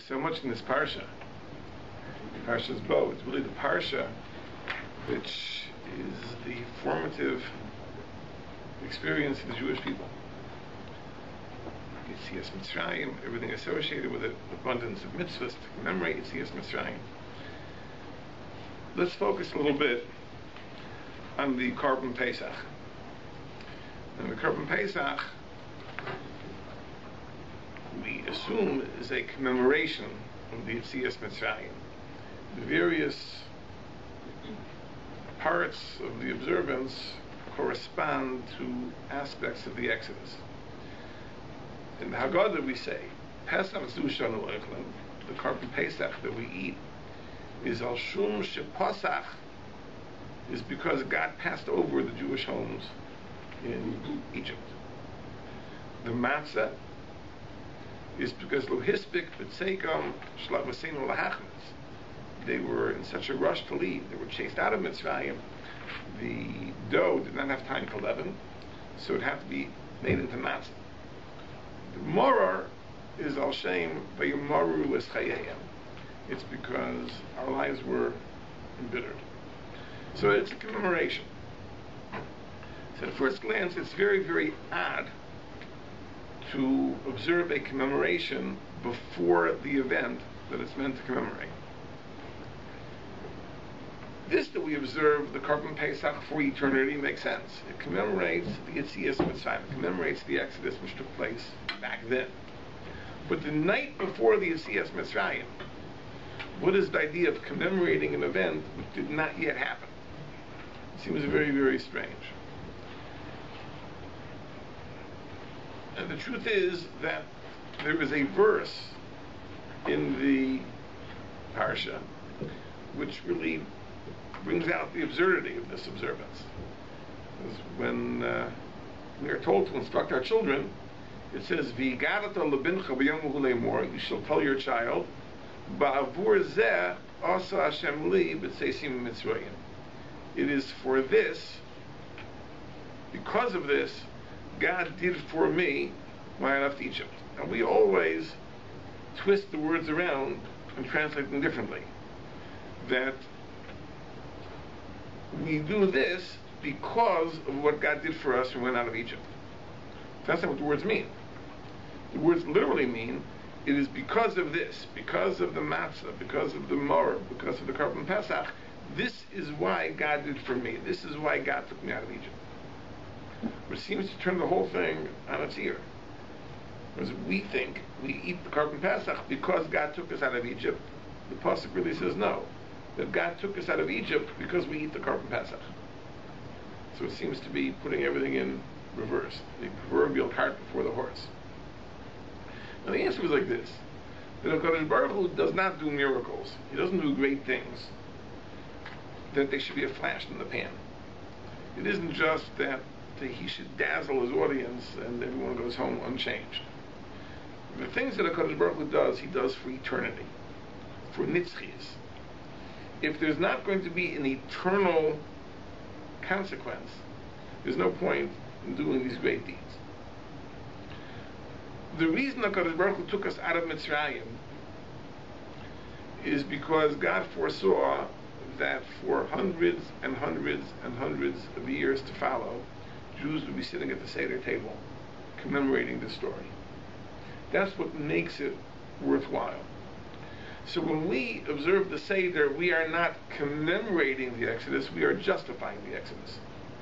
so much in this parsha. Parsha's bow. It's really the parsha which is the formative experience of the Jewish people. Yetzias Mitzrayim, everything associated with it, abundance of mitzvahs to commemorate Yetzias Mitzrayim. Let's focus a little bit on the Korban Pesach. And the Korban Pesach, we assume, is a commemoration of the Yetzias Mitzrayim. The various parts of the observance correspond to aspects of the Exodus. In the Haggadah we say, Pesach Zushanu Oichlin, the Korban Pesach that we eat, is al shum shepasach, is because God passed over the Jewish homes in Egypt. The matzah is because lo hispik b'tzeikam shlavasenu lahachmitz. They were in such a rush to leave. They were chased out of Mitzrayim. The dough did not have time to leaven, so it had to be made into matzah. The morar is al shem v'yomaru es chayeyem. It's because our lives were embittered. So it's a commemoration. So at first glance, it's very, very odd to observe a commemoration before the event that it's meant to commemorate. This that we observe, the Korban Pesach for eternity, makes sense. It commemorates the Yetzias Mitzrayim. It commemorates the Exodus which took place back then. But the night before the Yetzias Mitzrayim, what is the idea of commemorating an event which did not yet happen? It seems very, very strange. And the truth is that there is a verse in the PARSHA which really brings out the absurdity of this observance. Because when we are told to instruct our children, it says, "V'yigadata lebincha b'yom lemor," you shall tell your child, "Ba'avur zeh asa Hashem li b'tzeisim mitzrayim." It is for this, because of this, God did for me when I left Egypt. And we always twist the words around and translate them differently. That we do this because of what God did for us when we went out of Egypt. That's not what the words mean. The words literally mean, it is because of this, because of the matzah, because of the maror, because of the Korban Pesach, this is why God did for me. This is why God took me out of Egypt. Which seems to turn the whole thing on its ear. Because we think we eat the Korban Pesach because God took us out of Egypt. The Pasuk really says no. That God took us out of Egypt because we eat the Korban Pesach. So it seems to be putting everything in reverse. The proverbial cart before the horse. Now the answer is like this. That HaKadosh Baruch Hu does not do miracles. He doesn't do great things. That they should be a flash in the pan. It isn't just that he should dazzle his audience and everyone goes home unchanged. The things that HaKadosh Baruch Hu does, he does for eternity. For nitzchias. If there's not going to be an eternal consequence, there's no point in doing these great deeds. The reason HaKadosh Baruch Hu took us out of Mitzrayim is because God foresaw that for hundreds and hundreds and hundreds of years to follow, Jews would be sitting at the Seder table commemorating this story. That's what makes it worthwhile. So when we observe the Seder, we are not commemorating the Exodus, we are justifying the Exodus.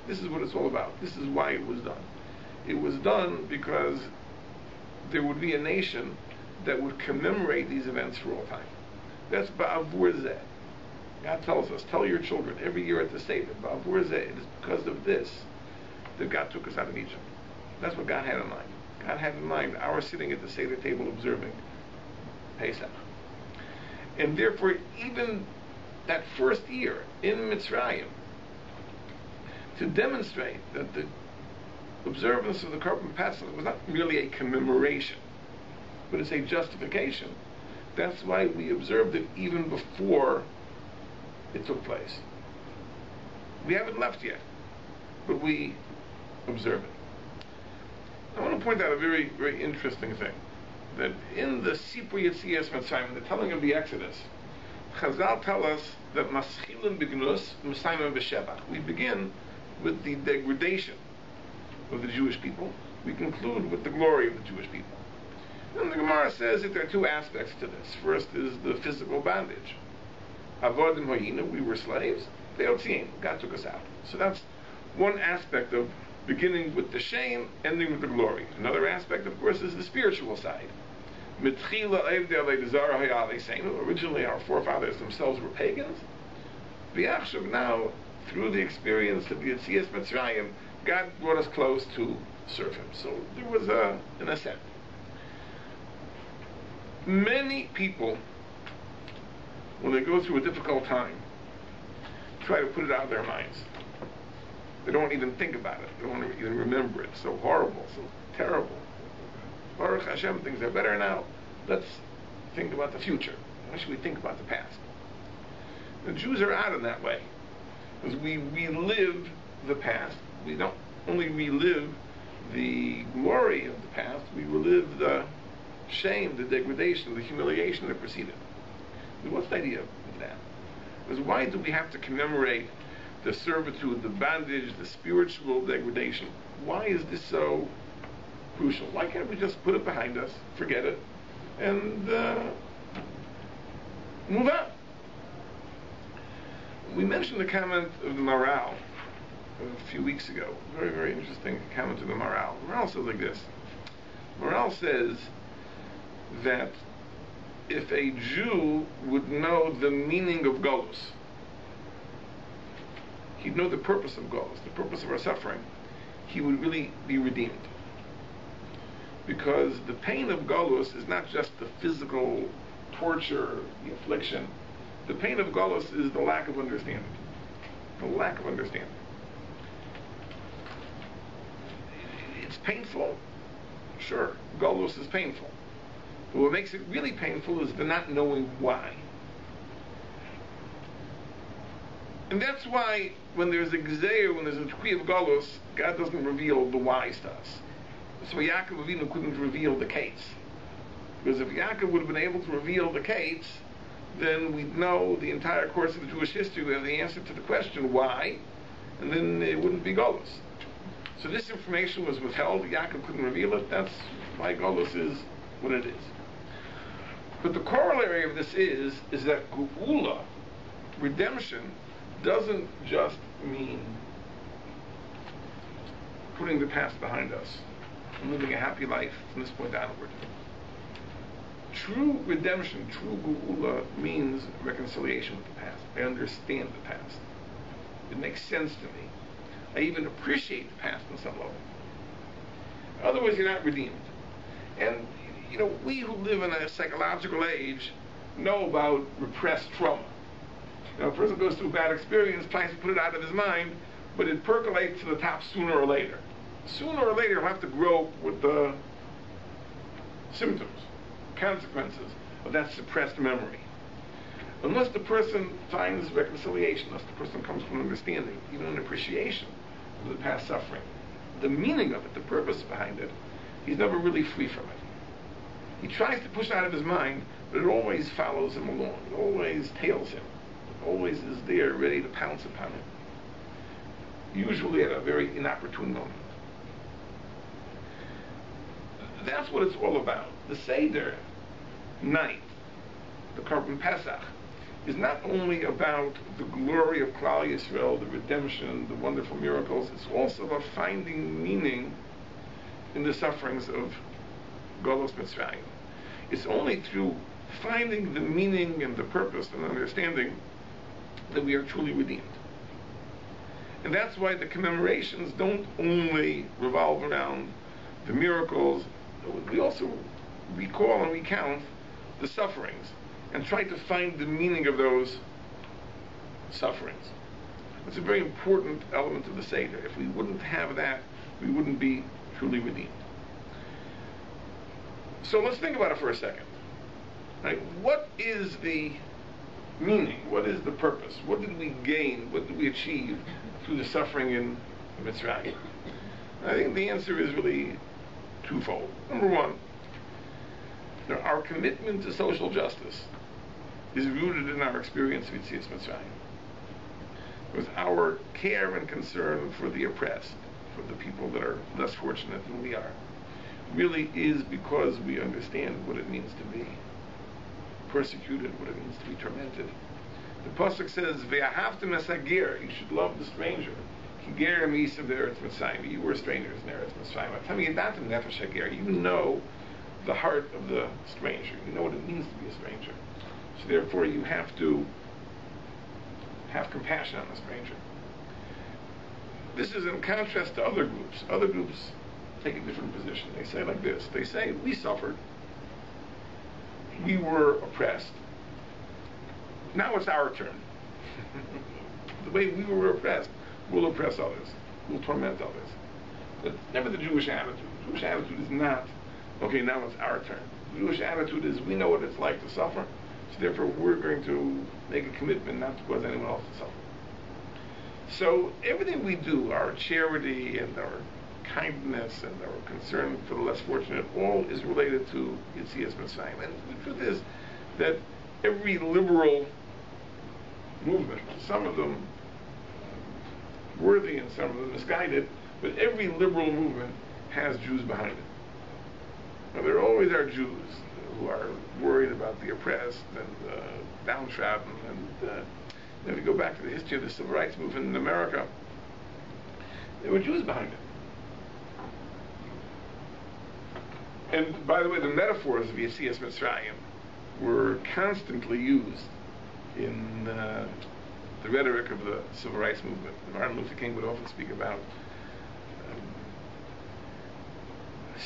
This is what it's all about. This is why it was done. It was done because there would be a nation that would commemorate these events for all time. That's Ba'avur Zeh. God tells us, tell your children every year at the Seder, Ba'avur Zeh, it is because of this that God took us out of Egypt. That's what God had in mind. God had in mind our sitting at the Seder table observing Pesach. And therefore, even that first year in Mitzrayim, to demonstrate that the observance of the Korban Pesach was not merely a commemoration, but it's a justification. That's why we observed it even before it took place. We haven't left yet, but we observe it. I want to point out a very, very interesting thing. that in the Sipur Yetzias Mitzrayim, the telling of the Exodus, Chazal tell us that Maschilin Bignus Mesayim B'Shevach. We begin with the degradation of the Jewish people. We conclude with the glory of the Jewish people. And the Gemara says that there are two aspects to this. First is the physical bondage. Avodim Hayina, we were slaves. Ve'otziim, God took us out. So that's one aspect of beginning with the shame, ending with the glory. Another aspect, of course, is the spiritual side. Originally, our forefathers themselves were pagans. Now, through the experience of the Yetzias Mitzrayim, God brought us close to serve Him. So there was an ascent. Many people, when they go through a difficult time, try to put it out of their minds. They don't even think about it. They don't even remember it. So horrible, so terrible. Baruch Hashem, things are better now. Let's think about the future. Why should we think about the past? The Jews are out in that way. Because we relive the past. We don't only relive the glory of the past, we relive the shame, the degradation, the humiliation that preceded. What's the idea of that? Because why do we have to commemorate the servitude, the bondage, the spiritual degradation? Why is this so crucial? Why can't we just put it behind us, forget it, and move on? We mentioned the comment of the Maral a few weeks ago. Very, very interesting comment of the Maral. Maral says like this. Maral says that if a Jew would know the meaning of Golus, he'd know the purpose of Golus, the purpose of our suffering, he would really be redeemed. Because the pain of Golus is not just the physical torture, the affliction. The pain of Golus is the lack of understanding. The lack of understanding. It's painful. Sure, Golus is painful. But what makes it really painful is the not knowing why. And that's why when there's a Gzeir, when there's a decree of Golus, God doesn't reveal the whys to us. So Yaakov Avinu couldn't reveal the case. Because if Yaakov would have been able to reveal the case, then we'd know the entire course of the Jewish history, we have the answer to the question, why? And then it wouldn't be Golus. So this information was withheld, Yaakov couldn't reveal it, that's why Golus is what it is. But the corollary of this is that Geula, redemption, doesn't just mean putting the past behind us and living a happy life from this point onward. True redemption, true Geula, means reconciliation with the past. I understand the past. It makes sense to me. I even appreciate the past on some level. Otherwise, you're not redeemed. And, we who live in a psychological age know about repressed trauma. A person goes through a bad experience, tries to put it out of his mind, but it percolates to the top sooner or later. Sooner or later, he'll have to grow with the symptoms, consequences of that suppressed memory. Unless the person finds reconciliation, unless the person comes from understanding, even an appreciation of the past suffering, the meaning of it, the purpose behind it, he's never really free from it. He tries to push it out of his mind, but it always follows him along. It always tails him. It always is there, ready to pounce upon him. Usually at a very inopportune moment. That's what it's all about. The Seder night, the Korban Pesach, is not only about the glory of Klal Yisrael, the redemption, the wonderful miracles. It's also about finding meaning in the sufferings of Golus Mitzrayim. It's only through finding the meaning and the purpose and understanding that we are truly redeemed. And that's why the commemorations don't only revolve around the miracles. We also recall and recount the sufferings and try to find the meaning of those sufferings. It's a very important element of the Seder. If we wouldn't have that, we wouldn't be truly redeemed. So let's think about it for a second. Right? What is the meaning? What is the purpose? What did we gain? What did we achieve through the suffering in Mitzrayim? I think the answer is really twofold. Number one, Now, our commitment to social justice is rooted in our experience of Yetzias Mitzrayim. With our care and concern for the oppressed, for the people that are less fortunate than we are, really is because we understand what it means to be persecuted, what it means to be tormented. The pasuk says, "Ve'ahavtem es hager," you should love the stranger. Higer misav eretz Mitzrayim. You were strangers in Eretz Mitzrayim. You know the heart of the stranger. You know what it means to be a stranger. So therefore, you have to have compassion on the stranger. This is in contrast to other groups. Other groups take a different position. They say like this. They say, we suffered. We were oppressed. Now it's our turn. The way we were oppressed, we'll oppress others. We'll torment others. But never the Jewish attitude. The Jewish attitude is not, okay, now it's our turn. The Jewish attitude is, we know what it's like to suffer, so therefore we're going to make a commitment not to cause anyone else to suffer. So everything we do, our charity and our kindness and our concern for the less fortunate, all is related to Yetzias Mitzrayim. And the truth is that every liberal movement, some of them worthy and some of them misguided, but every liberal movement has Jews behind it. Now, there always are Jews who are worried about the oppressed and downtrodden. And if you go back to the history of the civil rights movement in America, there were Jews behind it. And by the way, the metaphors of Yetzias Mitzrayim were constantly used in the rhetoric of the civil rights movement. Martin Luther King would often speak about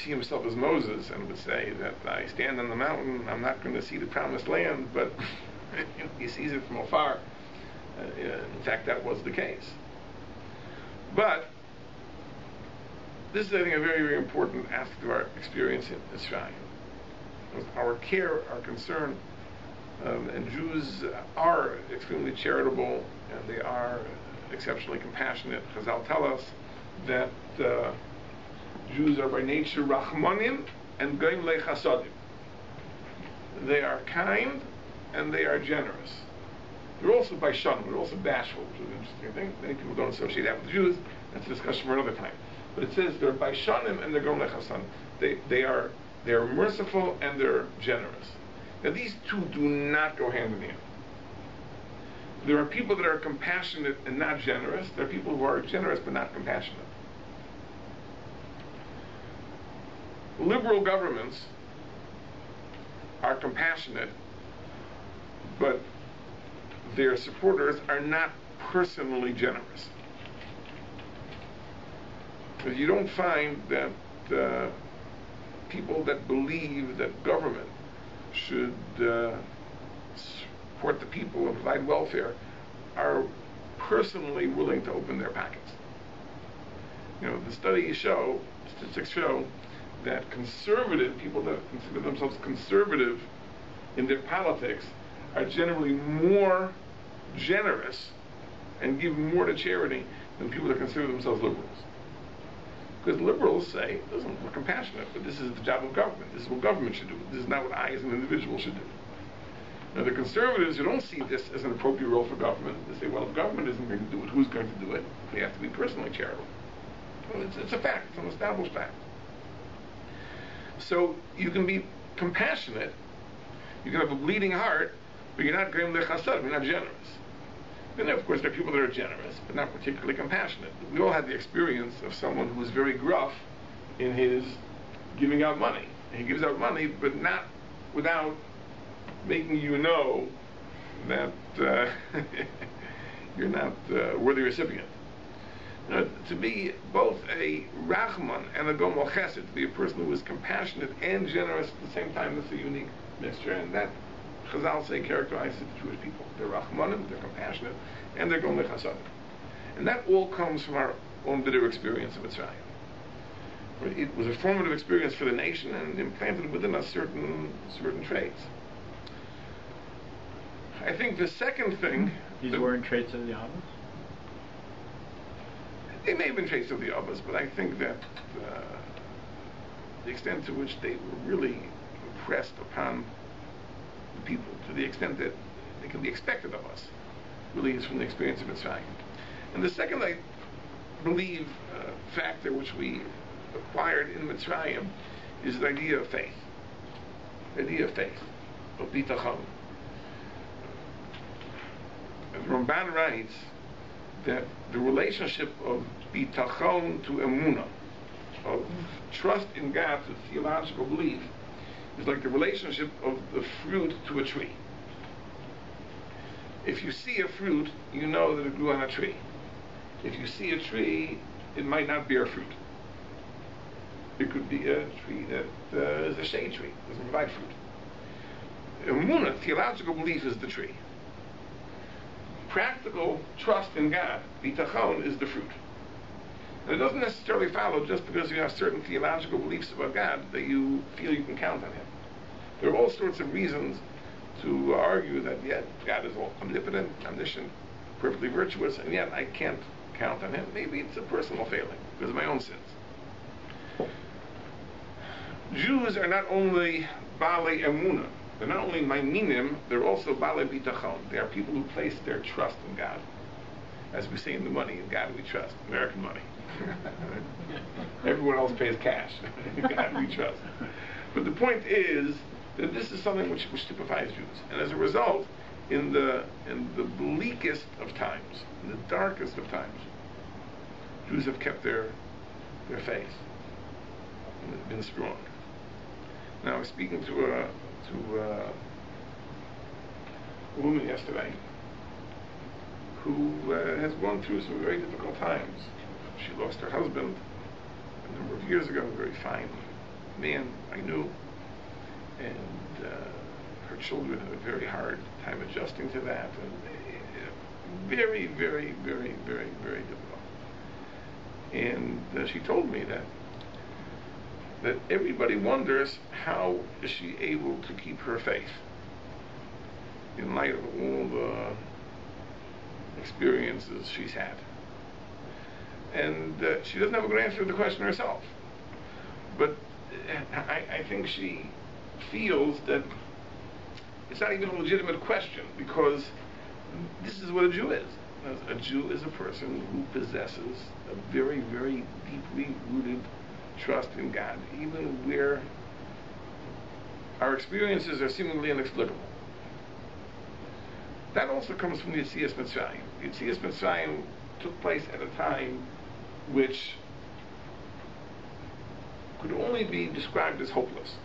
see himself as Moses and would say that I stand on the mountain, I'm not going to see the promised land, but he sees it from afar. In fact, that was the case. But this is, I think, a very, very important aspect of our experience in Israel. Our care, our concern, and Jews are extremely charitable, and they are exceptionally compassionate. Chazal tell us that Jews are by nature Rachmanim and Goim Lechasadim. They are kind and they are generous. They're also Baishanim, they're also bashful, which is an interesting thing. Many people don't associate that with Jews. That's a discussion for another time. But it says they're Baishanim and they're Goim Lechasadim. They are merciful and they're generous. Now these two do not go hand in hand. There are people that are compassionate and not generous. There are people who are generous but not compassionate. Liberal governments are compassionate, but their supporters are not personally generous. Because you don't find that people that believe that government should support the people and provide welfare are personally willing to open their pockets. You know, the studies show, statistics show, that conservative people that consider themselves conservative in their politics are generally more generous and give more to charity than people that consider themselves liberals. Because liberals say, listen, we're compassionate, but this is the job of government. This is what government should do. This is not what I as an individual should do. Now the conservatives who don't see this as an appropriate role for government, they say, well, if government isn't going to do it, who's going to do it? We have to be personally charitable. Well, it's a fact. It's an established fact. So you can be compassionate, you can have a bleeding heart, but you're not going lechasad, you're not generous. And of course there are people that are generous, but not particularly compassionate. We all had the experience of someone who was very gruff in his giving out money. He gives out money, but not without making you know that you're not a worthy recipient. To be both a Rachman and a Gomel Chesed, to be a person who is compassionate and generous at the same time, that's a unique mixture, and that Chazal say characterizes the Jewish people. They're Rachmanim, they're compassionate, and they're Gomel Chesed. And that all comes from our own bitter experience of Mitzrayim. It was a formative experience for the nation and implanted within us certain traits. I think the second thing... These weren't traits of the Abbas? They may have been traits of the Abbas, but I think that the extent to which they were really pressed upon the people to the extent that they can be expected of us, really is from the experience of Mitzrayim. And the second, I believe, factor which we acquired in Mitzrayim is the idea of faith. The idea of faith, of bitachon. The Ramban writes that the relationship of bitachon to emunah, of trust in God to theological belief, is like the relationship of the fruit to a tree. If you see a fruit, you know that it grew on a tree. If you see a tree, it might not bear fruit. It could be a tree that is a shade tree, doesn't provide fruit. Emunah, theological belief, is the tree. Practical trust in God, bitachon, is the fruit. And it doesn't necessarily follow just because you have certain theological beliefs about God that you feel you can count on Him. There are all sorts of reasons to argue that, yet God is all omnipotent, omniscient, perfectly virtuous, and yet I can't count on Him. Maybe it's a personal failing because of my own sins. Jews are not only balei emunah, they're not only maiminim, they're also balei bitachon. They are people who place their trust in God. As we say in the money, in God we trust. American money. Everyone else pays cash. In God we trust. But the point is that this is something which typifies Jews. And as a result, in the bleakest of times, in the darkest of times, Jews have kept their faith and been strong. Now, I was speaking to a woman yesterday who has gone through some very difficult times. She lost her husband a number of years ago, a very fine man I knew, and her children had a very hard time adjusting to that, and very, very, very, very, very difficult. And she told me that everybody wonders how is she able to keep her faith in light of all the experiences she's had. And she doesn't have a good answer to the question herself. But I think she feels that it's not even a legitimate question, because this is what a Jew is. A Jew is a person who possesses a very, very deeply rooted trust in God, even where our experiences are seemingly inexplicable. That also comes from the Yetzias Mitzrayim. The Yetzias Mitzrayim took place at a time which could only be described as hopeless.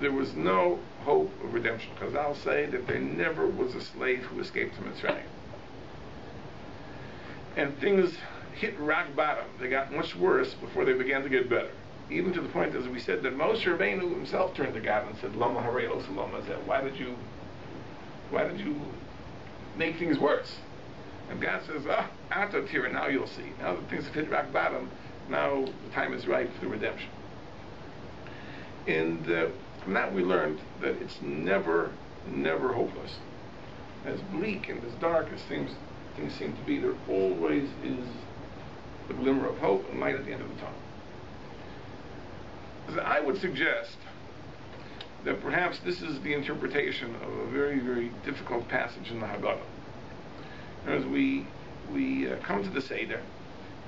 There was no hope of redemption. Chazal say that there never was a slave who escaped from Mitzrayim. And things hit rock bottom. They got much worse before they began to get better. Even to the point, as we said, that Moshe Rabbeinu himself turned to God and said, Lama harei lo salama zeh. Why did you make things worse? And God says, Ato tira, now you'll see. Now that things have hit rock bottom, now the time is right for the redemption. And from that we learned that it's never, never hopeless. As bleak and as dark as things seem to be, there always is a glimmer of hope and light at the end of the tunnel. So I would suggest that perhaps this is the interpretation of a very, very difficult passage in the Haggadah. As we come to the Seder,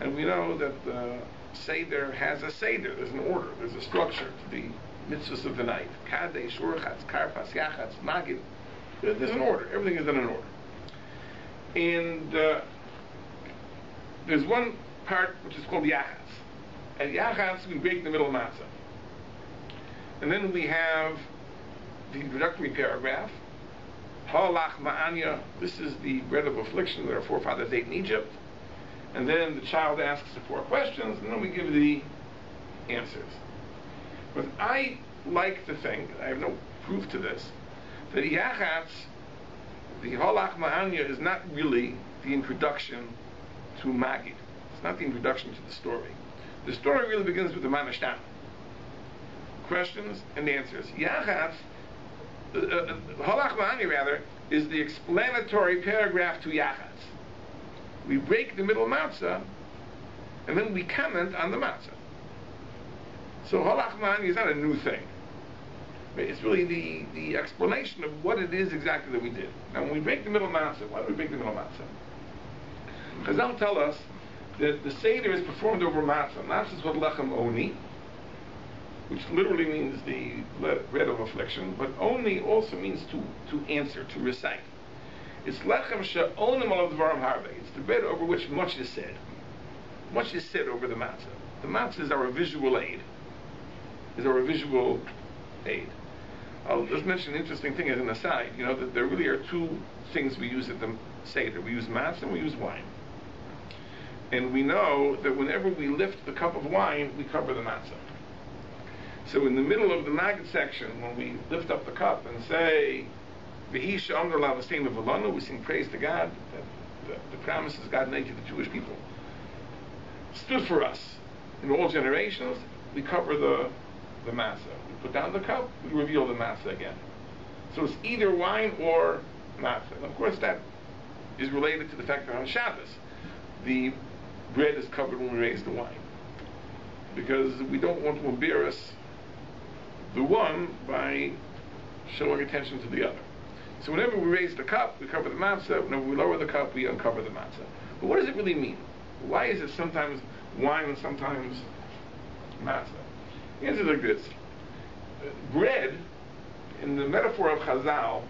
and we know that the Seder has a Seder, there's an order, there's a structure to the mitzvahs of the night. Kadesh, Urchatz, Karpas, Yachatz, Magid. There's an order, everything is done in order. And there's one part which is called Yachatz. At Yachatz, we break the middle matzah. And then we have the introductory paragraph. Halach ma'anya, this is the bread of affliction that our forefathers ate in Egypt. And then the child asks the 4 questions, and then we give the answers. But I like to think, I have no proof to this, that Yachatz, the Halach ma'anya, is not really the introduction to Magid. It's not the introduction to the story. The story really begins with the Manashtam. Questions and answers. Yachatz, Halach ma'ani rather, is the explanatory paragraph to Yachatz. We break the middle matzah, and then we comment on the matzah. So Halach ma'ani is not a new thing. It's really the explanation of what it is exactly that we did. Now, when we break the middle matzah, why do we break the middle matzah? Chazal tell us that the Seder is performed over matzah. Matzah is what lechem oni, which literally means the bread of affliction, but oni also means to answer, to recite. It's lechem she'onim alav dvarim harbe. It's the bread over which much is said. Much is said over the matzah. The matzah is our visual aid. I'll just mention an interesting thing as an aside. You know that there really are two things we use at the Seder. We use matzah and we use wine. And we know that whenever we lift the cup of wine, we cover the matzah. So in the middle of the Maggid section, when we lift up the cup and say, V'hi she'amar l'avosseinu v'lanu, we sing praise to God, that the promises God made to the Jewish people stood for us in all generations. We cover the matzah. We put down the cup, we reveal the matzah again. So it's either wine or matzah. And of course that is related to the fact that on Shabbos, the bread is covered when we raise the wine. Because we don't want to embarrass the one by showing attention to the other. So whenever we raise the cup, we cover the matzah. Whenever we lower the cup, we uncover the matzah. But what does it really mean? Why is it sometimes wine and sometimes matzah? The answer is like this. Bread, in the metaphor of Chazal,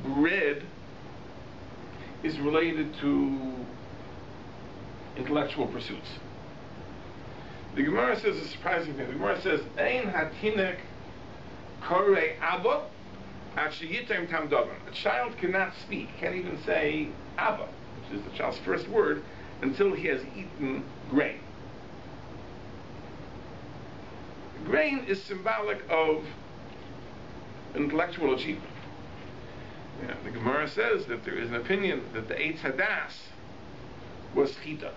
bread is related to intellectual pursuits. The Gemara says a surprising thing. The Gemara says, Ein hatinek korei abba at sheyitem tam dagan. A child cannot speak, can't even say abba, which is the child's first word, until he has eaten grain. Grain is symbolic of intellectual achievement. The Gemara says that there is an opinion that the Eitz Hadas was chita,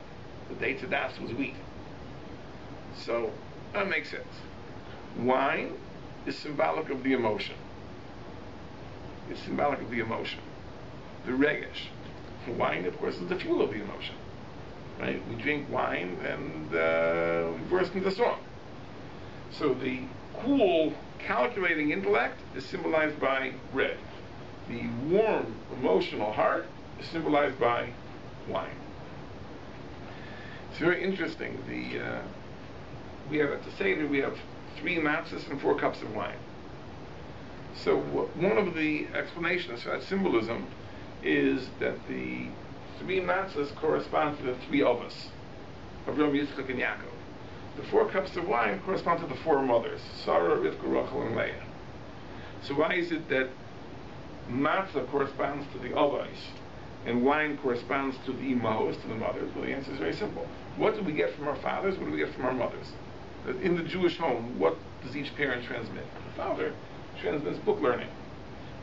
that the Eitz Hadas was wheat. So that makes sense. Wine is symbolic of the emotion. It's symbolic of the emotion. The regesh. Wine, of course, is the fuel of the emotion. Right? We drink wine and we burst into song. So the cool, calculating intellect is symbolized by bread. The warm, emotional heart is symbolized by wine. It's very interesting. We have at the Seder, we have 3 matzahs and 4 cups of wine. So one of the explanations for that symbolism is that the 3 matzahs correspond to the 3 avos, Avraham, Yitzchak, and Yaakov. The 4 cups of wine correspond to the 4 mothers, Sarah, Rivka, Rachel, and Leah. So why is it that matzah corresponds to the avos and wine corresponds to the imahos, to the mothers? Well, the answer is very simple. What do we get from our fathers? What do we get from our mothers? In the Jewish home, what does each parent transmit? The father transmits book learning.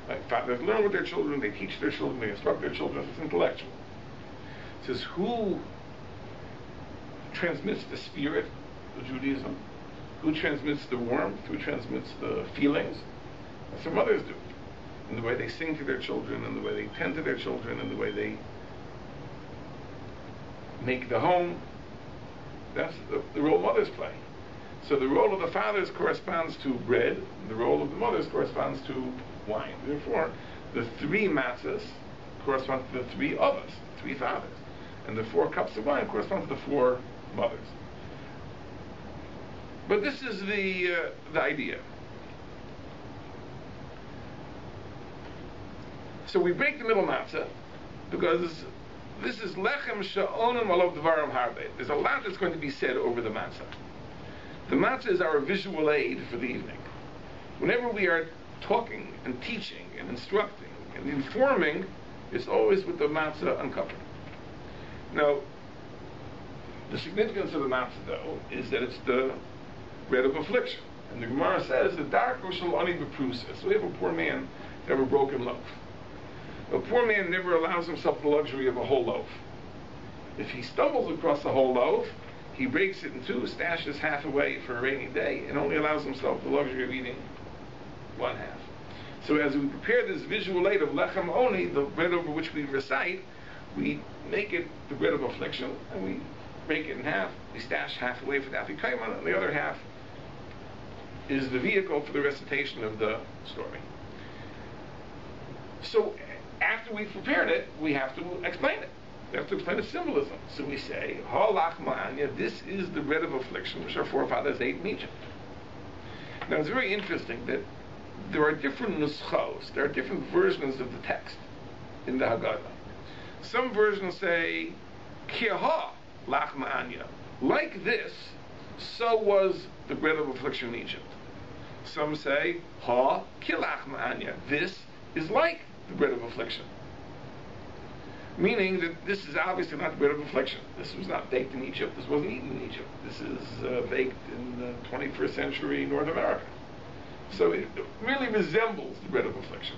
Like fathers learn with their children, they teach their children, they instruct their children. It's intellectual. It says, who transmits the spirit of Judaism? Who transmits the warmth? Who transmits the feelings? That's what mothers do. In the way they sing to their children, and the way they tend to their children, and the way they make the home. That's the role mothers play. So the role of the fathers corresponds to bread, and the role of the mothers corresponds to wine. Therefore, the 3 matzahs correspond to the 3 avos, 3 fathers, and the 4 cups of wine correspond to the 4 mothers. But this is the idea. So we break the middle matzah because this is lechem she'onim alav dvarim harbe. There's a lot that's going to be said over the matzah. The matzah is our visual aid for the evening. Whenever we are talking and teaching and instructing and informing, it's always with the matzah uncovered. Now, the significance of the matzah, though, is that it's the bread of affliction. And the Gemara says, the Darchei shel ani b'prusa. So we have a poor man to have a broken loaf. A poor man never allows himself the luxury of a whole loaf. If he stumbles across a whole loaf, he breaks it in 2, stashes half away for a rainy day, and only allows himself the luxury of eating 1/2. So as we prepare this visual aid of lechem oni, the bread over which we recite, we make it the bread of affliction, and we break it in half. We stash half away for the afikoman, and the other half is the vehicle for the recitation of the story. So after we've prepared it, we have to explain it. We have to explain the symbolism. So we say, Halach Ma'anya, this is the bread of affliction which our forefathers ate in Egypt. Now it's very interesting that there are different nuschos, there are different versions of the text in the Haggadah. Some versions say, Kiha Lach Ma'anya, like this, so was the bread of affliction in Egypt. Some say, Ha Kilach Ma'anya, this is like the bread of affliction. Meaning that this is obviously not the bread of affliction. This was not baked in Egypt. This wasn't eaten in Egypt. This is baked in 21st century North America. So it really resembles the bread of affliction.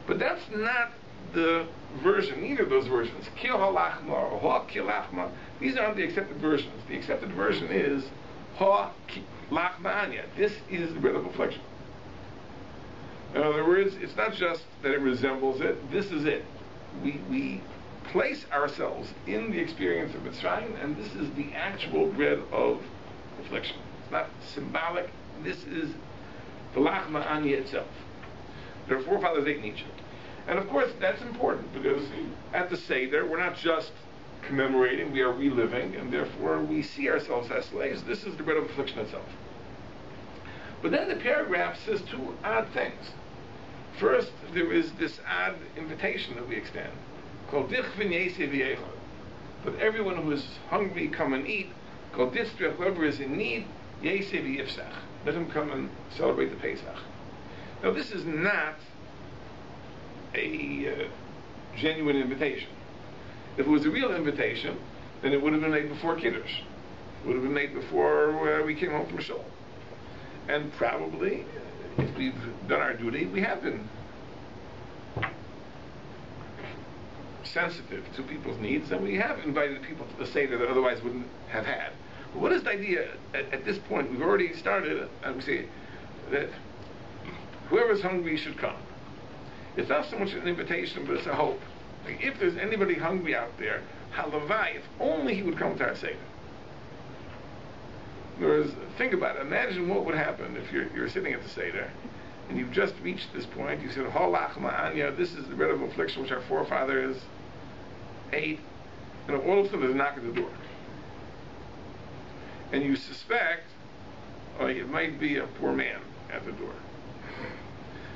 But that's not the version, neither of those versions. Kil halachma or ha kilachma, these aren't the accepted versions. The accepted version is ha lachma anya. This is the bread of affliction. In other words, it's not just that it resembles it, this is it. We place ourselves in the experience of Mitzrayim, and this is the actual bread of affliction. It's not symbolic, this is the lachma anya itself. Their forefathers ate in Egypt. And of course, that's important, because at the Seder, we're not just commemorating, we are reliving, and therefore we see ourselves as slaves. This is the bread of affliction itself. But then the paragraph says two odd things. First, there is this odd invitation that we extend, called Dich v'nyesi v'yechad. But everyone who is hungry, come and eat. Called Distrech, whoever is in need, yesi v'yifsach. Let him come and celebrate the Pesach. Now, this is not a genuine invitation. If it was a real invitation, then it would have been made before Kiddush. It would have been made before we came home from Shul. And probably, if we've done our duty, we have been sensitive to people's needs, and we have invited people to the Seder that otherwise wouldn't have had. But what is the idea at this point? We've already started, and we say that whoever's hungry should come. It's not so much an invitation, but it's a hope. Like, if there's anybody hungry out there, halavai, if only he would come to our Seder. Whereas, think about it. Imagine what would happen if you're sitting at the Seder, and you've just reached this point. You said, Halach ma'anya, this is the bread of affliction which our forefathers ate. And all of a sudden there's a knock at the door. And you suspect, it might be a poor man at the door.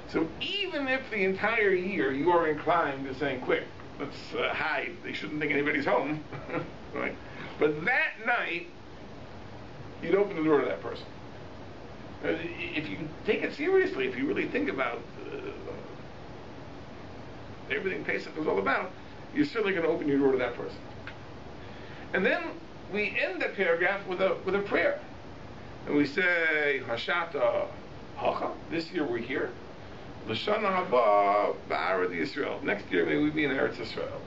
So even if the entire year you are inclined to saying, quick, let's hide, they shouldn't think anybody's home, right? But that night, you'd open the door to that person. If you take it seriously, if you really think about everything Pesach is all about, you're certainly going to open your door to that person. And then we end that paragraph with a prayer. And we say, Hashata Hacha, this year we're here. L'shana haba ba'arad Yisrael. Next year may we be in Eretz Yisrael.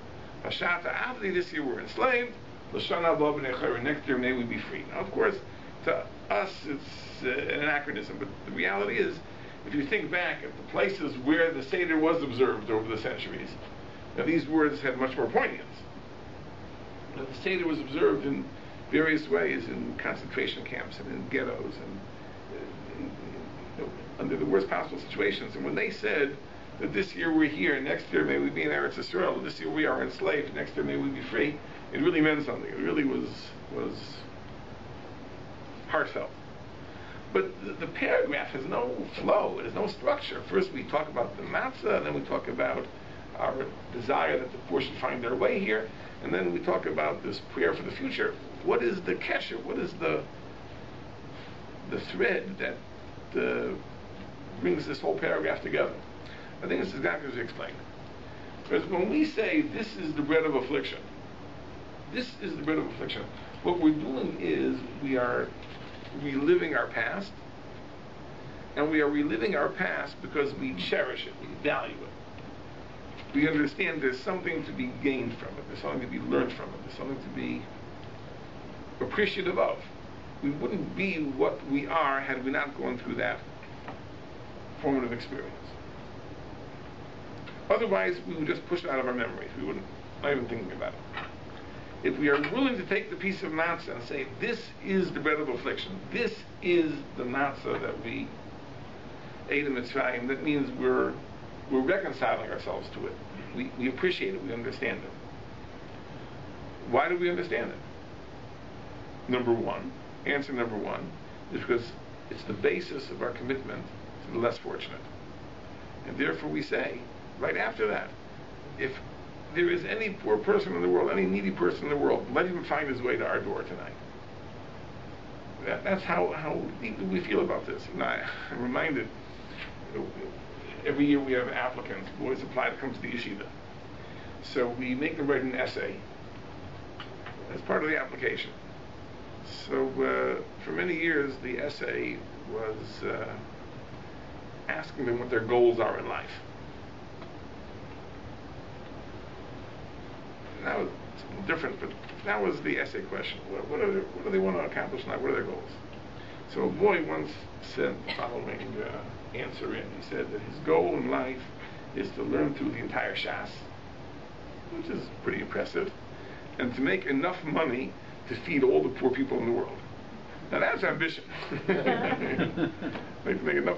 Hashata Avdi, this year we're enslaved. L'shana haba b'nei chayra. Next year may we be free. Now, of course, to us it's an anachronism, but the reality is, if you think back at the places where the Seder was observed over the centuries, now these words had much more poignance. Now, the Seder was observed in various ways, in concentration camps and in ghettos and under the worst possible situations. And when they said that this year we're here, next year may we be in Eretz Yisrael, this year we are enslaved, next year may we be free, it really meant something. It really was heartfelt. But the paragraph has no flow, it has no structure. First we talk about the matzah, and then we talk about our desire that the poor should find their way here, and then we talk about this prayer for the future. What is the kesher? What is the thread that brings this whole paragraph together? I think this is exactly as we explained. Because when we say this is the bread of affliction, this is the bread of affliction, what we're doing is we are reliving our past, and we are reliving our past because we cherish it, we value it. We understand there's something to be gained from it, there's something to be learned from it, there's something to be appreciative of. We wouldn't be what we are had we not gone through that formative experience. Otherwise, we would just push it out of our memories. We wouldn't, not even thinking about it. if we are willing to take the piece of matzah and say, this is the bread of affliction, this is the matzah that we ate in Mitzrayim, that means we're reconciling ourselves to it. We appreciate it, we understand it. Why do we understand it? Answer number one, is because it's the basis of our commitment to the less fortunate. And therefore we say, right after that, if there is any poor person in the world, any needy person in the world, let him find his way to our door tonight. That's how deeply we feel about this. And I'm reminded, every year we have applicants, boys apply to come to the Yeshiva. So we make them write an essay as part of the application. So for many years the essay was asking them what their goals are in life. Now it's a little different, but that was the essay question. What do they want to accomplish now? What are their goals? So a boy once sent the following answer in. He said that his goal in life is to learn through the entire Shas, which is pretty impressive, and to make enough money to feed all the poor people in the world. Now that's ambition. Like to make enough.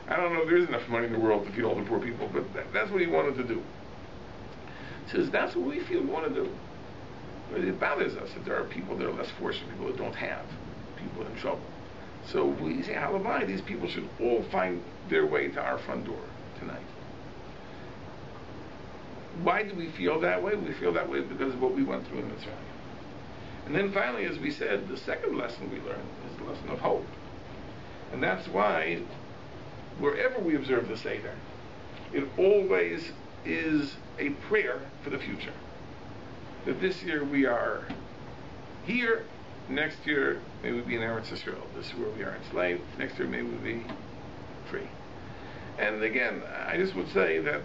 I don't know if there is enough money in the world to feed all the poor people, but that's what he wanted to do. He says that's what we feel we want to do. But it bothers us that there are people that are less fortunate, people that don't have, people in trouble. So we say, Halavai, these people should all find their way to our front door tonight. Why do we feel that way? We feel that way because of what we went through in Mitzrayim. And then finally, as we said, the second lesson we learned is the lesson of hope. And that's why, wherever we observe the Seder, it always is a prayer for the future. That this year we are here, next year may we be in Eretz Yisrael. This is where we are enslaved, next year may we be free. And again, I just would say that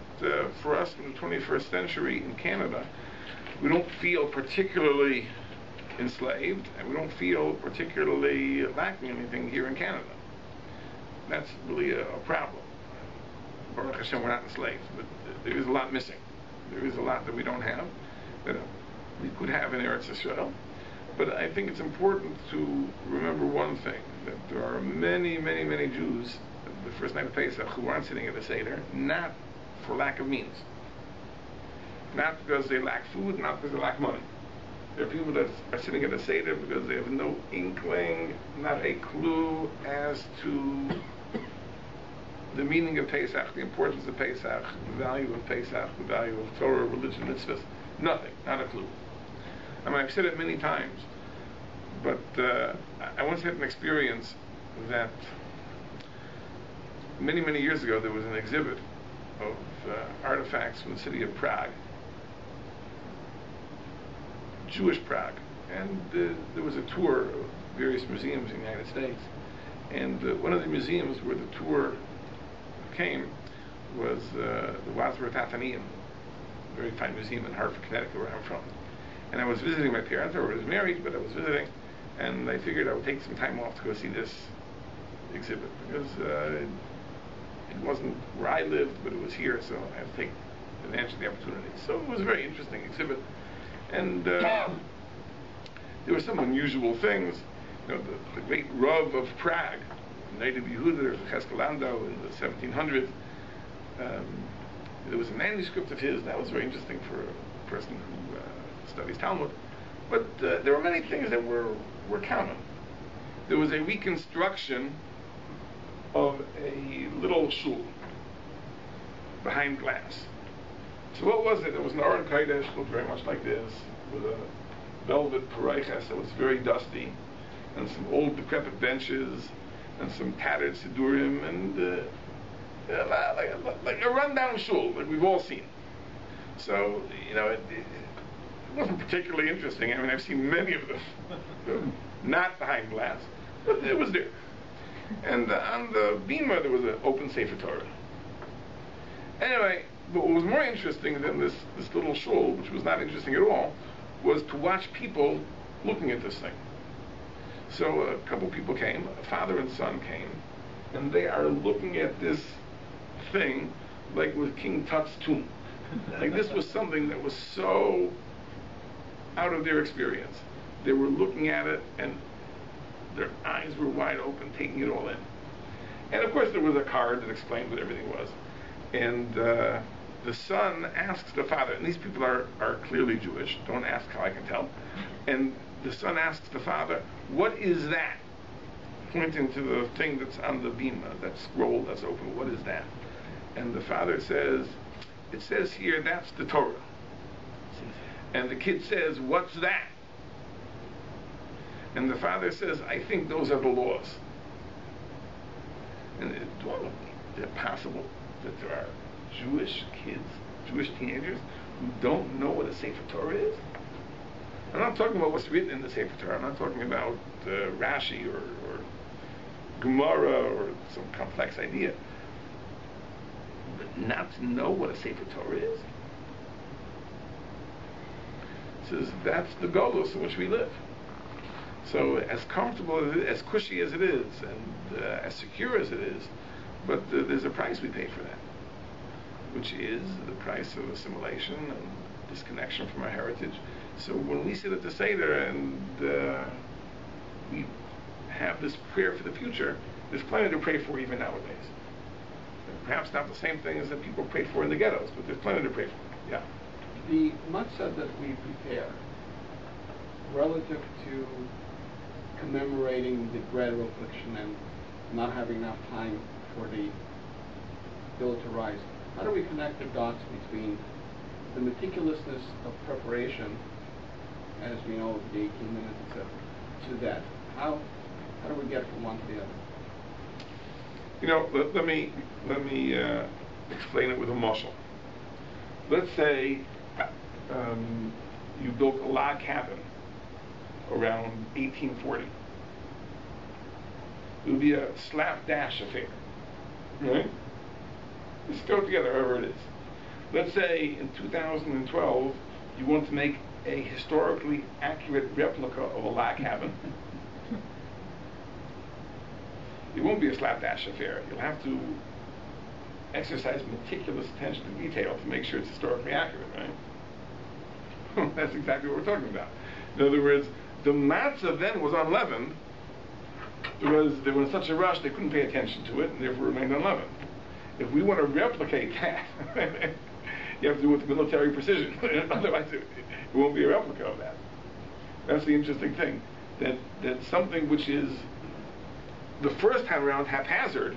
for us in the 21st century in Canada, we don't feel particularly enslaved, and we don't feel particularly lacking anything here in Canada. That's really a problem. Baruch Hashem, we're not enslaved, but there is a lot missing. There is a lot that we don't have, that we could have in Eretz Yisrael. But I think it's important to remember one thing, that there are many, many, many Jews, the first night of Pesach, who aren't sitting at the Seder, not for lack of means. Not because they lack food, not because they lack money. There are people that are sitting at a Seder because they have no inkling, not a clue as to the meaning of Pesach, the importance of Pesach, the value of Pesach, the value of Torah, religion, mitzvahs. Nothing, not a clue. I mean, I've said it many times, but I once had an experience that many, many years ago there was an exhibit of artifacts from the city of Prague, Jewish Prague, and there was a tour of various museums in the United States, and one of the museums where the tour came was the Wadsworth Athenaeum, a very fine museum in Hartford, Connecticut, where I'm from. And I was visiting my parents. I was married, but I was visiting, and I figured I would take some time off to go see this exhibit, because it wasn't where I lived, but it was here, so I had to take advantage of the opportunity. So it was a very interesting exhibit. And there were some unusual things. You know, the great Rav of Prague, native Yehuda, Cheskalando, in the 1700s. There was a manuscript of his that was very interesting for a person who studies Talmud. But there were many things that were common. There was a reconstruction of a little shul behind glass. So what was it? It was an Aron Kodesh, looked very much like this, with a velvet parayches that was very dusty, and some old decrepit benches, and some tattered sidurim, and like a rundown shul that we've all seen. So, you know, it wasn't particularly interesting. I mean, I've seen many of them, not behind glass, but it was there. And on the bima there was an open Sefer Torah. Anyway, but what was more interesting than this little shul, which was not interesting at all, was to watch people looking at this thing. So a couple people came, a father and son came, and they are looking at this thing like with King Tut's tomb. Like this was something that was so out of their experience. They were looking at it, and their eyes were wide open, taking it all in. And of course there was a card that explained what everything was. And the son asks the father, and these people are clearly Jewish, don't ask how I can tell. And the son asks the father, what is that? Pointing to the thing that's on the bima, that scroll that's open, what is that? And the father says, it says here, that's the Torah. And the kid says, what's that? And the father says, I think those are the laws. And is it possible that there are Jewish kids, Jewish teenagers, who don't know what a Sefer Torah is? I'm not talking about what's written in the Sefer Torah. I'm not talking about Rashi or Gemara or some complex idea. But not to know what a Sefer Torah is? It says that's the golus in which we live. So as comfortable, as cushy as it is, and as secure as it is, but there's a price we pay for that, which is the price of assimilation and disconnection from our heritage. So when we sit at the Seder and we have this prayer for the future, there's plenty to pray for even nowadays. Perhaps not the same thing as that people prayed for in the ghettos, but there's plenty to pray for. Yeah. The matzah that we prepare, relative to commemorating the gradual affliction and not having enough time for the bill to rise, how do we connect the dots between the meticulousness of preparation, as we know, the 18 minutes, etc., to that? How do we get from one to the other? You know, let me explain it with a muscle. Let's say you built a log cabin around 1840. It would be a slapdash affair, right? Just throw it together, however it is. Let's say in 2012 you want to make a historically accurate replica of a log cabin. It won't be a slapdash affair. You'll have to exercise meticulous attention to detail to make sure it's historically accurate, right? That's exactly what we're talking about. In other words, the matzah then was unleavened because they were in such a rush they couldn't pay attention to it, and therefore remained unleavened. If we want to replicate that, you have to do it with military precision. Otherwise, it won't be a replica of that. That's the interesting thing. That something which is the first time around haphazard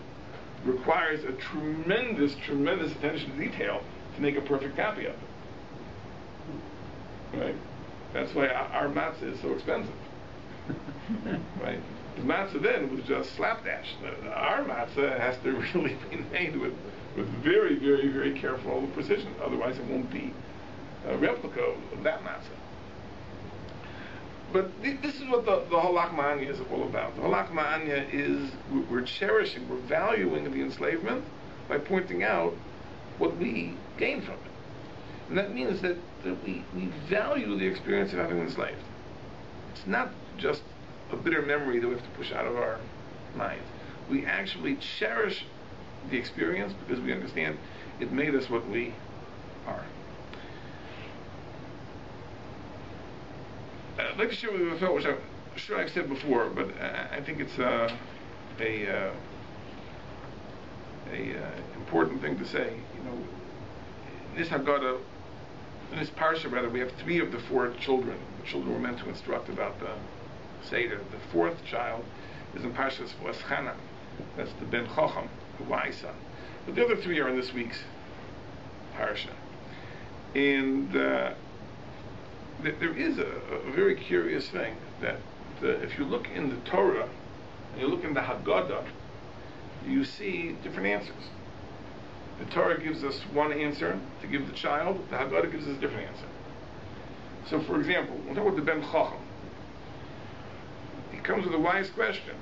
requires a tremendous attention to detail to make a perfect copy of it. Right? That's why our matzah is so expensive. Right? The matzah then was just slapdash. Our matzah has to really be made with very careful precision. Otherwise, it won't be a replica of that matzah. But this is what the whole Lachmanya is all about. The whole Lachmanya is we're cherishing, we're valuing the enslavement by pointing out what we gain from it. And that means that we value the experience of having been enslaved. It's not just a bitter memory that we have to push out of our minds. We actually cherish the experience because we understand it made us what we are. I'd like to share with you a thought which I'm sure I've said before, but I think it's a important thing to say. You know, in this Haggadah, in this PARSHA rather, we have 3 of the 4 children. The children were meant to instruct about the Seder. The 4th child is in PARSHA's Vaschana. That's the Ben Chacham, the wise son. But the other 3 are in this week's PARSHA. And there is a very curious thing that if you look in the Torah and you look in the Haggadah, you see different answers. The Torah gives us one answer to give the child. The Haggadah gives us a different answer. So, for example, we'll talk about the Ben Chacham. He comes with a wise question.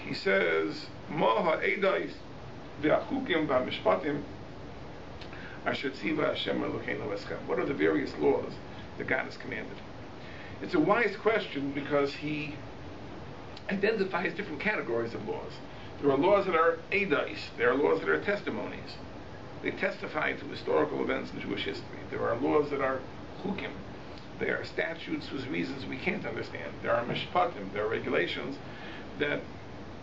He says, "Ma ha'edais ve'achukim v'amishpatim asher tziva Hashem Elokeinu eschem." What are the various laws that God has commanded? It's a wise question because he identifies different categories of laws. There are laws that are edais. There are laws that are testimonies. They testify to historical events in Jewish history. There are laws that are chukim. There are statutes whose reasons we can't understand. There are mishpatim, there are regulations that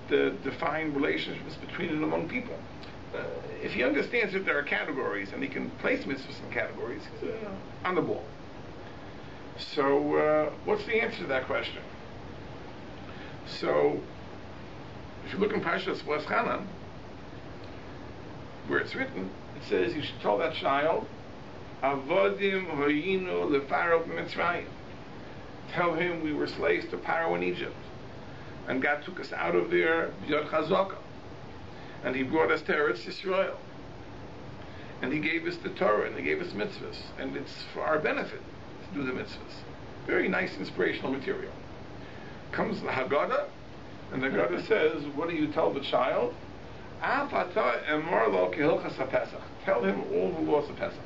define relationships between and among people. If he understands that there are categories and he can place mitzvahs in categories, he's on the ball. So, what's the answer to that question? So, if you look in PARSHA Shemos, where it's written, it says you should tell that child, Avodim hoyinu lefaro b'Mitzrayim. Tell him we were slaves to Pharaoh in Egypt, and God took us out of there b'yad chazaka, and He brought us to Eretz Yisrael, and He gave us the Torah, and He gave us mitzvahs, and it's for our benefit to do the mitzvahs. Very nice inspirational material. Comes the Haggadah, and the Haggadah says, what do you tell the child? Tell him all the laws of Pesach.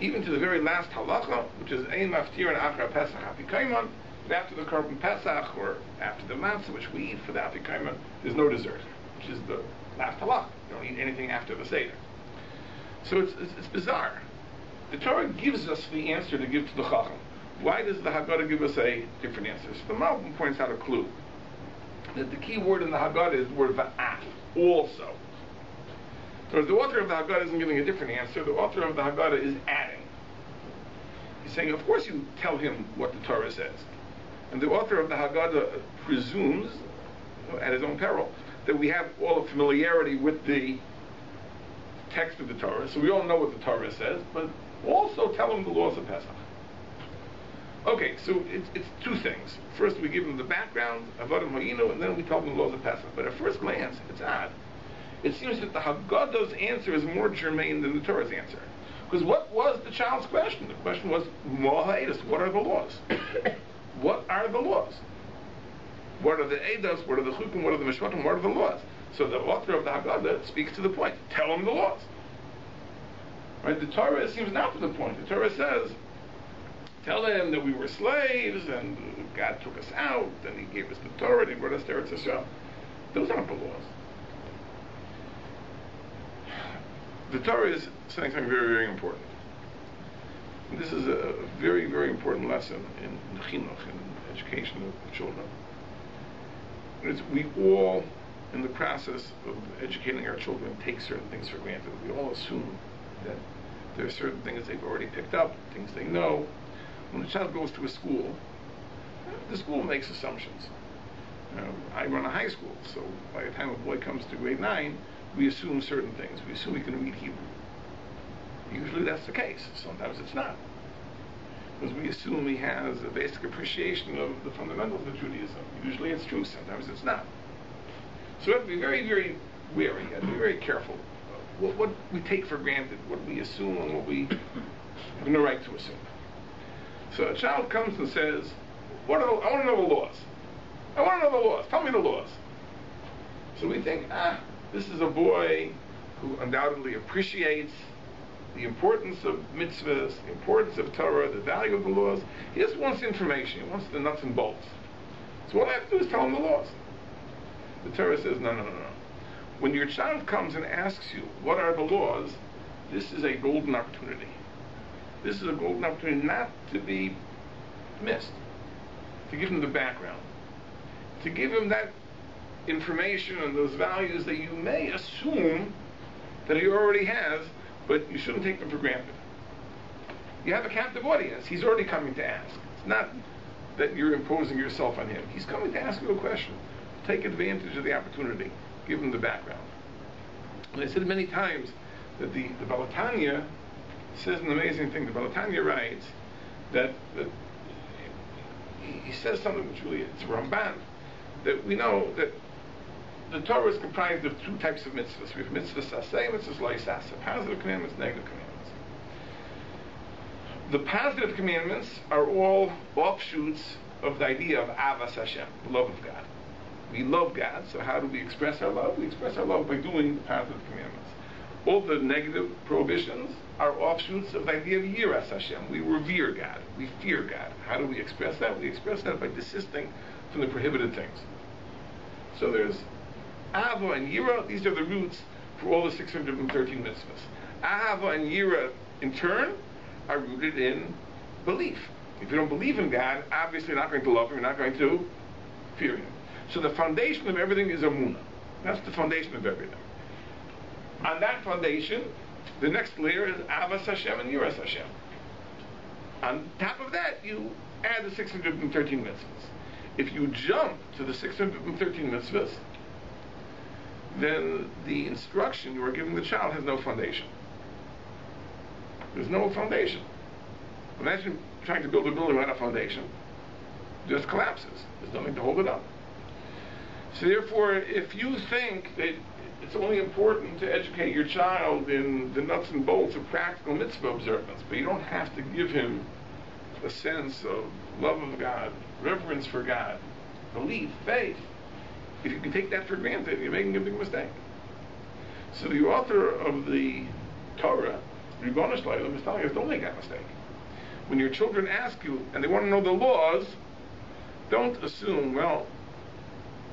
Even to the very last halacha, which is Ein Maftir and Achar Pesach Afikoman, that after the Korban Pesach, or after the matzah, which we eat for the Afikoman, there's no dessert, which is the last halacha. You don't eat anything after the Seder. So it's bizarre. The Torah gives us the answer to give to the Chacham. Why does the Haggadah give us a different answer? So the Malbim points out a clue. That the key word in the Haggadah is the word va'af, also. So the author of the Haggadah isn't giving a different answer. The author of the Haggadah is adding. He's saying, of course you tell him what the Torah says. And the author of the Haggadah presumes, at his own peril, that we have all the familiarity with the text of the Torah, so we all know what the Torah says, but also tell him the laws of Pesach. Okay, so it's two things. First, we give them the background, Avodim Hoyinu, and then we tell them the laws of Pesach. But at first glance, it's odd. It seems that the Haggadah's answer is more germane than the Torah's answer. Because what was the child's question? The question was, what are the laws? What are the laws? What are the Eidos? What are the Chukim? What are the Mishpatim? What are the laws? So the author of the Haggadah speaks to the point. Tell them the laws. Right? The Torah seems not to the point. The Torah says, tell them that we were slaves, and God took us out, and He gave us the Torah, and He brought us to Eretz Yisrael. Those aren't the laws. The Torah is saying something very, very important. And this is a very, very important lesson in chinuch, in education of children. We all, in the process of educating our children, take certain things for granted. We all assume that there are certain things they've already picked up, things they know. When a child goes to a school, the school makes assumptions. I run a high school, so by the time a boy comes to grade 9, we assume certain things. We assume he can read Hebrew. Usually that's the case. Sometimes it's not. Because we assume he has a basic appreciation of the fundamentals of Judaism. Usually it's true, sometimes it's not. So we have to be very, very wary, we have to be very careful. What we take for granted, what we assume, and what we have no right to assume. So a child comes and says, I want to know the laws. I want to know the laws. Tell me the laws. So we think, this is a boy who undoubtedly appreciates the importance of mitzvahs, the importance of Torah, the value of the laws. He just wants information. He wants the nuts and bolts. So what I have to do is tell him the laws. The Torah says, no. When your child comes and asks you, what are the laws, this is a golden opportunity. This is a golden opportunity not to be missed. To give him the background. To give him that information and those values that you may assume that he already has, but you shouldn't take them for granted. You have a captive audience. He's already coming to ask. It's not that you're imposing yourself on him. He's coming to ask you a question. Take advantage of the opportunity. Give him the background. And I said many times that the Balatanya says an amazing thing. The Balatanya writes that he says something which really, it's Ramban, that we know that the Torah is comprised of two types of mitzvahs. We have mitzvahs saseh, mitzvahs lo yisaseh, positive commandments, negative commandments. The positive commandments are all offshoots of the idea of avas Hashem, the love of God. We love God, so how do we express our love? We express our love by doing the positive commandments. All the negative prohibitions are offshoots of the idea of yiras Hashem. We revere God. We fear God. How do we express that? We express that by desisting from the prohibited things. So there's Ahava and Yira. These are the roots for all the 613 mitzvahs. Ahava and Yira, in turn, are rooted in belief. If you don't believe in God, obviously you're not going to love Him, you're not going to fear Him. So the foundation of everything is Amunah. That's the foundation of everything. On that foundation, the next layer is Avas Hashem and Yiras Hashem. On top of that, you add the 613 mitzvahs. If you jump to the 613 mitzvahs, then the instruction you are giving the child has no foundation. There's no foundation. Imagine trying to build a building without a foundation. It just collapses. There's nothing to hold it up. So therefore, if you think that it's only important to educate your child in the nuts and bolts of practical mitzvah observance, but you don't have to give him a sense of love of God, reverence for God, belief, faith. If you can take that for granted, you're making a big mistake. So the author of the Torah, Ribono Shel Olam, is telling us, don't make that mistake. When your children ask you and they want to know the laws, don't assume, well,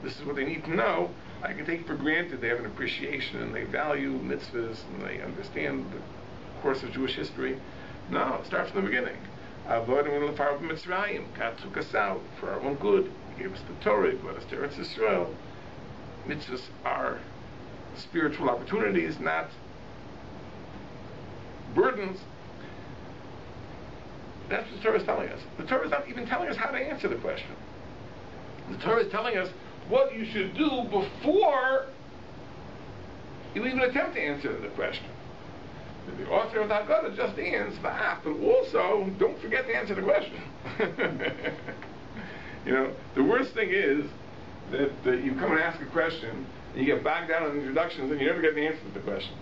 this is what they need to know. I can take for granted they have an appreciation and they value mitzvahs and they understand the course of Jewish history. No, start from the beginning. God took us out for our own good. He gave us the Torah, He brought us to Eretz Yisrael. Mitzvahs are spiritual opportunities, not burdens. That's what the Torah is telling us. The Torah is not even telling us how to answer the question. The Torah is telling us what you should do before you even attempt to answer the question. The author of the Haggadah just ends but also don't forget to answer the question. The worst thing is that you come and ask a question, and you get bogged down in introductions, and you never get the answer to the question.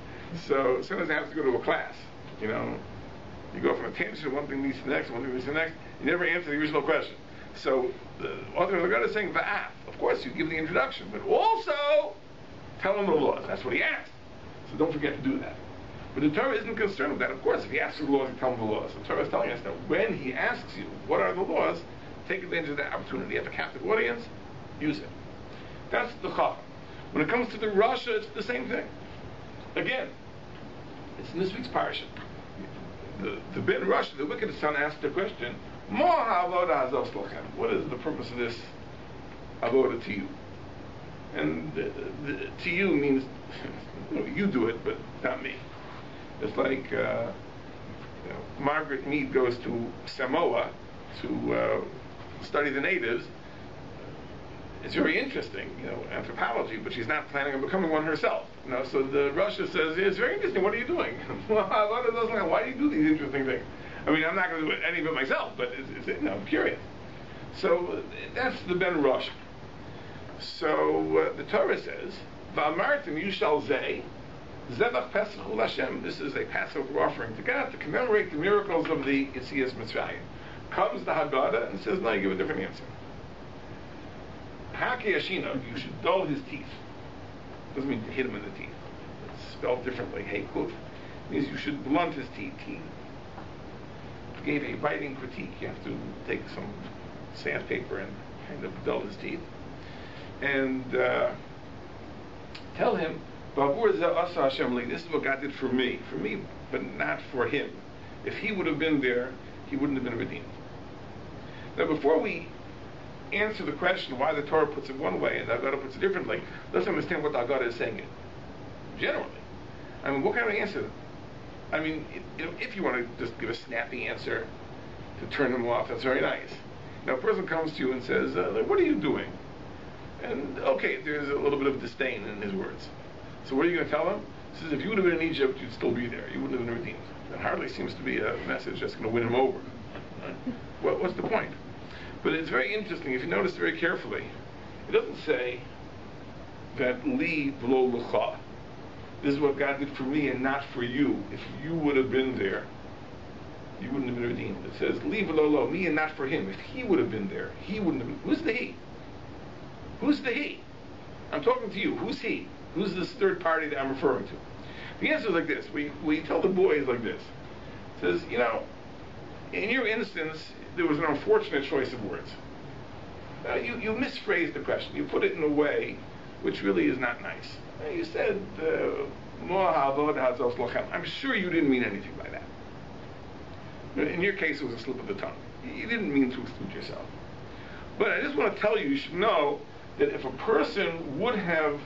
So sometimes you have to go to a class. You go from a tangent to one thing leads to the next, one thing leads to the next. You never answer the original question. So the author of the Haggadah is saying va'af. Of course, you give the introduction, but also tell him the laws. That's what he asked. So don't forget to do that. But the Torah isn't concerned with that. Of course, if he asks for the laws, you tell him the laws. The Torah is telling us that when he asks you, what are the laws, take advantage of that opportunity. You have a captive audience, use it. That's the Chacham. When it comes to the Rosh, it's the same thing. Again, it's in this week's PARSHA. The Ben Rosh, the wicked son, asked the question, what is the purpose of this avoda to you? And to you means, you do it, but not me. It's like Margaret Mead goes to Samoa to study the natives. It's very interesting, anthropology, but she's not planning on becoming one herself. So the Russia says, it's very interesting, what are you doing? Why do you do these interesting things? I mean, I'm not going to do any of it myself, but I'm curious. So that's the Ben Rosh. So the Torah says, V'amartim you shall say, Zevach Pesach Ul Hashem, this is a Passover offering to God to commemorate the miracles of the Yetzias Mitzrayim. Comes the Haggadah and says, no, you give a different answer. Haki Ashina, you should dull his teeth. Doesn't mean to hit him in the teeth. It's spelled differently. Hey, Kuf means you should blunt his teeth. He gave a biting critique. You have to take some sandpaper and kind of dull his teeth. And tell him, this is what God did for me, but not for him. If he would have been there, he wouldn't have been redeemed. Now, before we answer the question why the Torah puts it one way and the Haggadah puts it differently, let's understand what the Haggadah is saying generally. I mean, what kind of answer? I mean, if you want to just give a snappy answer to turn them off, that's very nice. Now, a person comes to you and says, what are you doing? And, okay, there's a little bit of disdain in his words. So what are you going to tell him? He says, if you would have been in Egypt, you'd still be there. You wouldn't have been redeemed. That hardly seems to be a message that's going to win him over. What's the point? But it's very interesting. If you notice very carefully, it doesn't say that li v'lo l'cha. This is what God did for me and not for you. If you would have been there, you wouldn't have been redeemed. It says li v'lo lo, me and not for him. If he would have been there, he wouldn't have been. Who's the he? Who's the he? I'm talking to you. Who's he? Who's this third party that I'm referring to? The answer is like this. We tell the boys like this. It says, in your instance, there was an unfortunate choice of words. You misphrased the question. You put it in a way which really is not nice. You said, I'm sure you didn't mean anything by that. In your case, it was a slip of the tongue. You didn't mean to exclude yourself. But I just want to tell you, you should know that if a person would have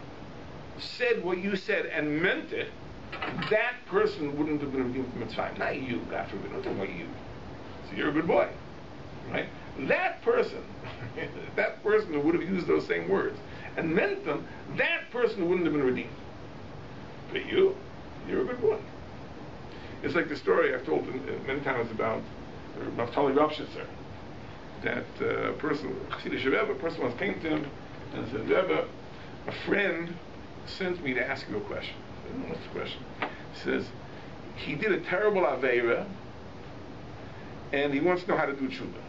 said what you said and meant it, that person wouldn't have been redeemed from Mitzrayim. Not you, God forbid. I'm talking about you. So you're a good boy, right? That person who would have used those same words and meant them, that person wouldn't have been redeemed. But you're a good boy. It's like the story I've told many times about Naftali Ravshitzer. That person, Chassidish Rebbe, a person once came to him and said, Rebbe, a friend sent me to ask you a question. I don't know what's the question. He says, he did a terrible Aveira, and he wants to know how to do tshuva.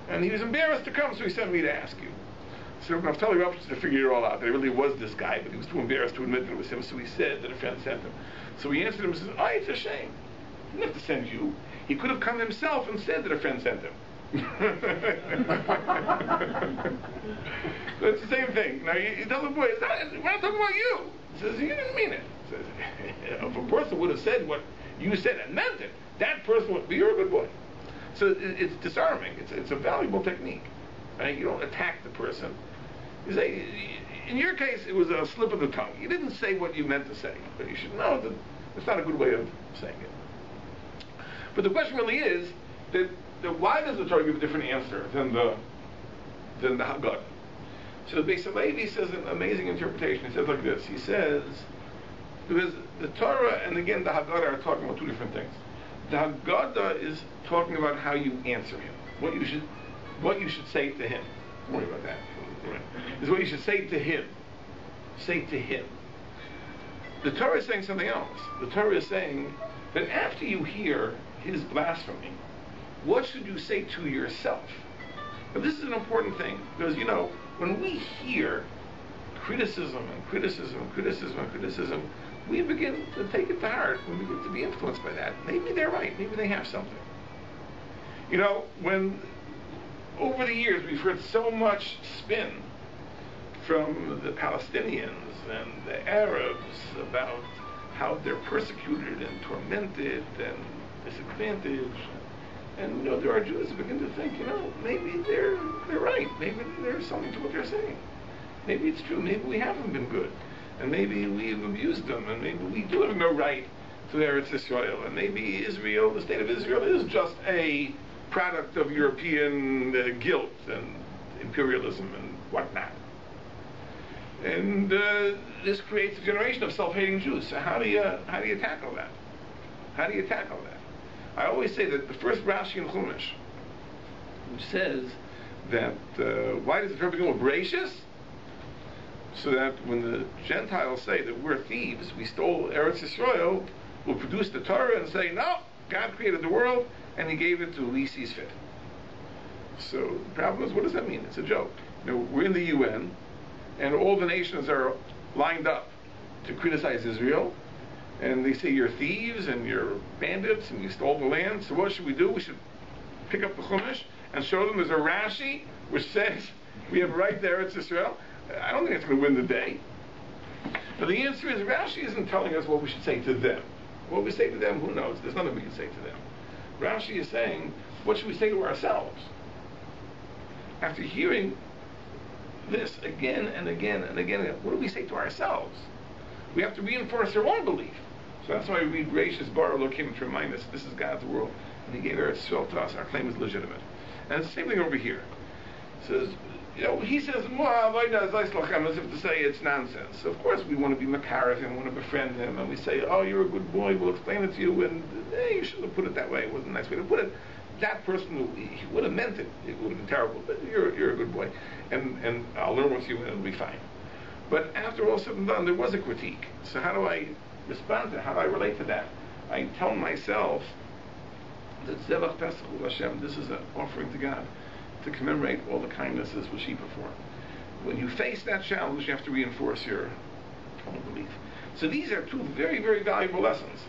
And he was embarrassed to come, so he sent me to ask you. So Naftali Ravshitzer figured it all out. There really was this guy, but he was too embarrassed to admit that it was him, so he said that a friend sent him. So he answered him and says, oh, it's a shame. He didn't have to send you. He could have come himself and said that a friend sent him. So it's the same thing. Now you tell the boy, we're not talking about you. He says, you didn't mean it. He says, if a person would have said what you said and meant it, that person would be, you're a good boy. So it's disarming. It's a valuable technique. Right? You don't attack the person. You say, in your case, it was a slip of the tongue. You didn't say what you meant to say, but you should know that it's not a good way of saying it. But the question really is that why does the Torah give a different answer than the Haggadah? So the Beis Halevi says an amazing interpretation. He says like this. He says, because the Torah and again the Haggadah are talking about two different things. The Haggadah is talking about how you answer him, what you should say to him. Don't worry about that. Right. Is what you should say to him. Say to him. The Torah is saying something else. The Torah is saying that after you hear his blasphemy, what should you say to yourself? Now this is an important thing, because when we hear criticism and criticism and criticism and criticism, we begin to take it to heart. We begin to be influenced by that. Maybe they're right. Maybe they have something. When over the years we've heard so much spin from the Palestinians and the Arabs about how they're persecuted and tormented and disadvantaged. And there are Jews who begin to think, maybe they're right. Maybe there's something to what they're saying. Maybe it's true. Maybe we haven't been good, and maybe we've abused them, and maybe we do have no right to Eretz Israel, and maybe Israel, the state of Israel, is just a product of European guilt and imperialism and whatnot. And this creates a generation of self-hating Jews. So how do you tackle that? How do you tackle that? I always say that the first Rashi in Chumash, which says that why does the Torah begin with Bereshis? So that when the Gentiles say that we're thieves, we stole Eretz Yisrael, we'll produce the Torah and say, no, God created the world and He gave it to who He sees fit. So the problem is, what does that mean? It's a joke. We're in the UN, and all the nations are lined up to criticize Israel. And they say you're thieves and you're bandits and you stole the land. So what should we do? We should pick up the Chumash and show them there's a Rashi which says we have a right there, it's Israel. I don't think it's going to win the day. But the answer is Rashi isn't telling us what we should say to them. What we say to them, who knows? There's nothing we can say to them. Rashi is saying, what should we say to ourselves? After hearing this again and again and again, what do we say to ourselves? We have to reinforce our own belief. So that's why we read Reishis Bara Elokim to remind us this is God's world, and He gave Eretz Yisrael to us. Our claim is legitimate. And it's the same thing over here. It says, he says, as if to say it's nonsense. So of course we want to be Makar of him, want to befriend him, and we say, oh, you're a good boy, we'll explain it to you, and you shouldn't have put it that way. It wasn't a nice way to put it. That person, he would have meant it. It would have been terrible, but you're a good boy, and I'll learn with you, and it'll be fine. But after all said and done, there was a critique. So how do I respond to it? How do I relate to that? I tell myself that Zevach Pesach Hashem, this is an offering to God to commemorate all the kindnesses which He performed. When you face that challenge, you have to reinforce your own belief. So these are two very, very valuable lessons.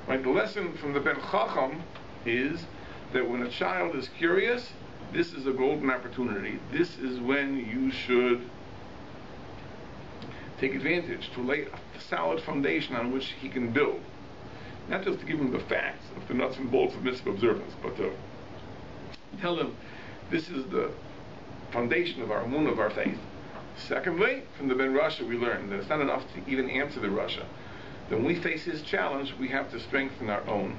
Right? The lesson from the Ben Chacham is that when a child is curious, this is a golden opportunity. This is when you should take advantage to lay a solid foundation on which he can build. Not just to give him the facts of the nuts and bolts of mitzvah observance, but to tell him this is the foundation of our emunah, of our faith. Secondly, from the Ben Rasha we learn that it's not enough to even answer the Rasha. That when we face his challenge, we have to strengthen our own